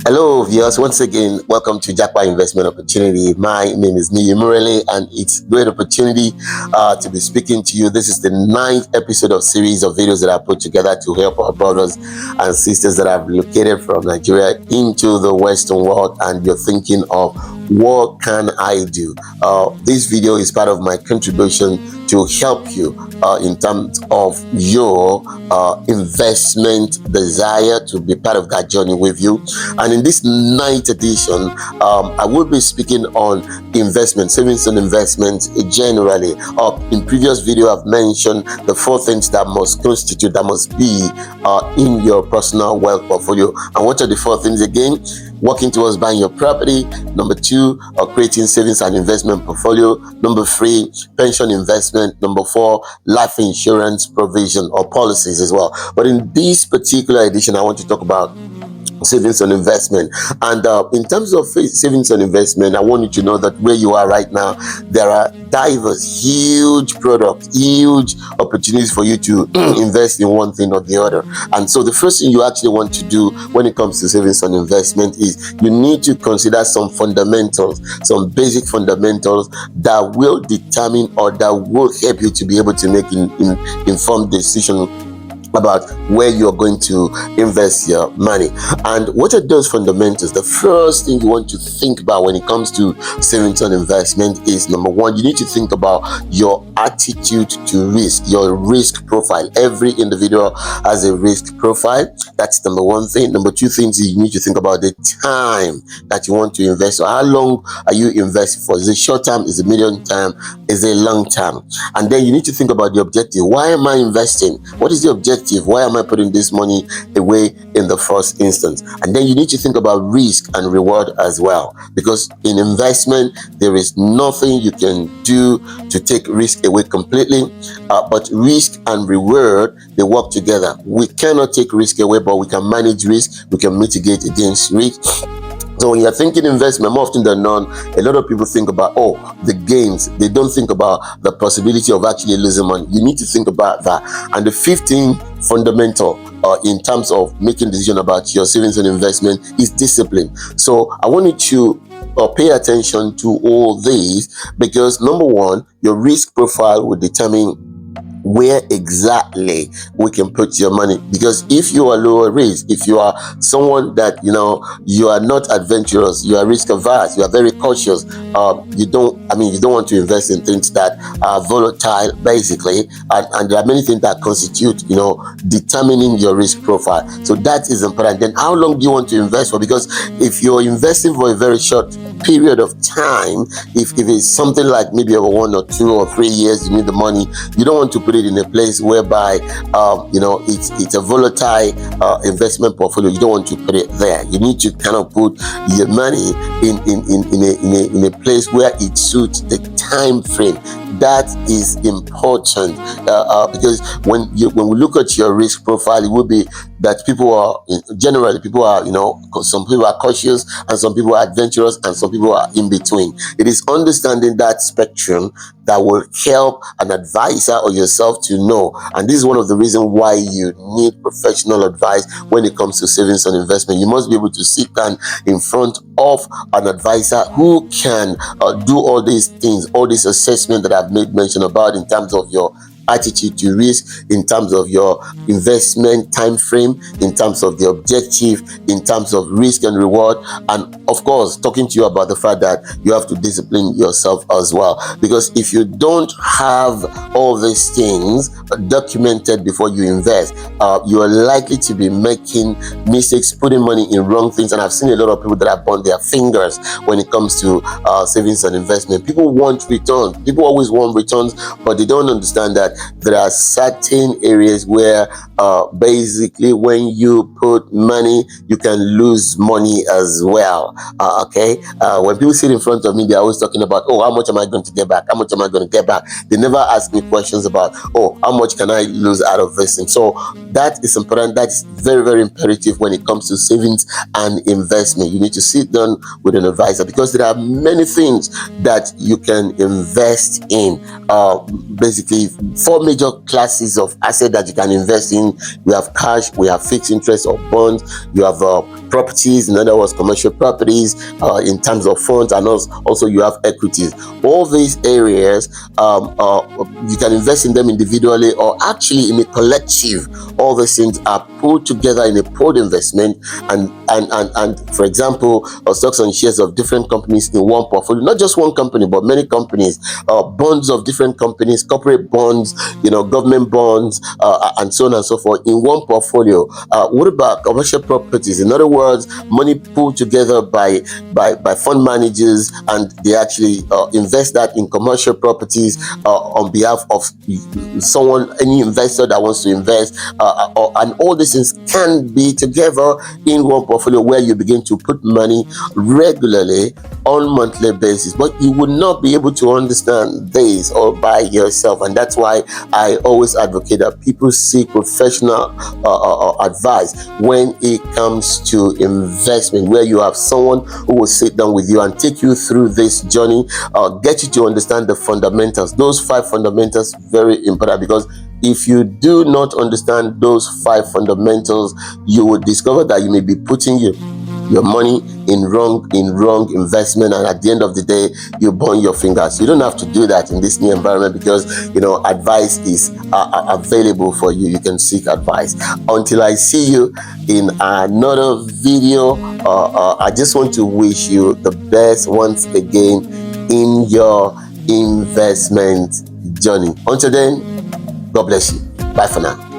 Hello, viewers. Once again, welcome to Jackpot Investment Opportunity. My name is Newcomer, and it's a great opportunity to be speaking to you. This is the ninth episode of series of videos that I put together to help our brothers and sisters that have relocated from Nigeria into the Western world, and you're thinking of what can I do? This video is part of my contribution to help you in terms of your investment desire to be part of that journey with you. And in this ninth edition, I will be speaking on investment, savings and investment generally. In previous video, I've mentioned the four things that must constitute, that must be in your personal wealth portfolio. And what are the four things again? Working towards buying your property. Number two, creating savings and investment portfolio. Number three, pension investment. Number four, life insurance provision or policies as well. But in this particular edition, I want to talk about savings and investment. And in terms of savings and investment, I want you to know that where you are right now, there are diverse, huge products, huge opportunities for you to invest in one thing or the other. And so the first thing you actually want to do when it comes to savings and investment is you need to consider some fundamentals, some basic fundamentals that will determine or that will help you to be able to make an informed decision about where you're going to invest your money. And what are those fundamentals? The first thing you want to think about when it comes to savings and investment is, number one, you need to think about your attitude to risk, your risk profile. Every individual has a risk profile. That's number one thing. Number two things is you need to think about the time that you want to invest. So how long are you investing for? Is it short term? Is it medium term? Is it long term? And then you need to think about the objective. Why am I investing? What is the objective? Why am I putting this money away in the first instance? And then you need to think about risk and reward as well, because in investment there is nothing you can do to take risk away completely, but risk and reward, they work together. We cannot take risk away, but we can manage risk, we can mitigate against risk. So when you're thinking investment, more often than not, a lot of people think about, the gains. They don't think about the possibility of actually losing money. You need to think about that. And the 15th fundamental in terms of making decision about your savings and investment is discipline. So I want you to pay attention to all these, because number one, your risk profile will determine where exactly we can put your money. Because if you are lower risk, if you are someone that you are not adventurous, you are risk averse, you are very cautious, you don't want to invest in things that are volatile basically, and there are many things that constitute determining your risk profile. So that is important. Then how long do you want to invest for? Because if you're investing for a very short period of time, if it's something like maybe over 1 or 2 or 3 years, you need the money, you don't want to put it in a place whereby it's a volatile investment portfolio. You don't want to put it there. You need to kind of put your money in a place where it suits the time frame. That is important, because when we look at your risk profile, it will be that people are some people are cautious, and some people are adventurous, and some people are in between. It is understanding that spectrum that will help an advisor or yourself to know. And this is one of the reasons why you need professional advice when it comes to savings and investment. You must be able to sit down in front of an advisor who can do all these things, all this assessment that I've made mention about in terms of your attitude to risk, in terms of your investment time frame, in terms of the objective, in terms of risk and reward, and of course talking to you about the fact that you have to discipline yourself as well. Because if you don't have all these things documented before you invest, you are likely to be making mistakes, putting money in wrong things. And I've seen a lot of people that have burned their fingers when it comes to savings and investment. People want returns. People always want returns, but they don't understand that there are certain areas where basically when you put money, you can lose money as well. When people sit in front of me, they're always talking about, how much am I going to get back? How much am I going to get back? They never ask me questions about, how much can I lose out of this? And so that is important. That's very, very imperative when it comes to savings and investment. You need to sit down with an advisor, because there are many things that you can invest in. Basically, four major classes of asset that you can invest in. We have cash, we have fixed interest or bonds, you have properties, in other words, commercial properties, in terms of funds, and also you have equities. All these areas, you can invest in them individually or actually in a collective. All these things are pulled together in a pooled investment, and for example, stocks and shares of different companies in one portfolio, not just one company but many companies, bonds of different companies, corporate bonds, government bonds, and so on and so forth in one portfolio. What about commercial properties? In other words, money pulled together by fund managers, and they actually invest that in commercial properties on behalf of any investor that wants to invest, and all these things can be together in one portfolio where you begin to put money regularly on monthly basis. But you would not be able to understand this all by yourself, and that's why I always advocate that people seek professional advice when it comes to investment, where you have someone who will sit down with you and take you through this journey, get you to understand the fundamentals. Those 5 fundamentals, very important, because if you do not understand those 5 fundamentals, you will discover that you may be putting your money in wrong investment, and at the end of the day you burn your fingers. You don't have to do that in this new environment, because advice is available for you. You can seek advice. Until I see you in another video, I just want to wish you the best once again in your investment journey. Until then, God bless you. Bye for now.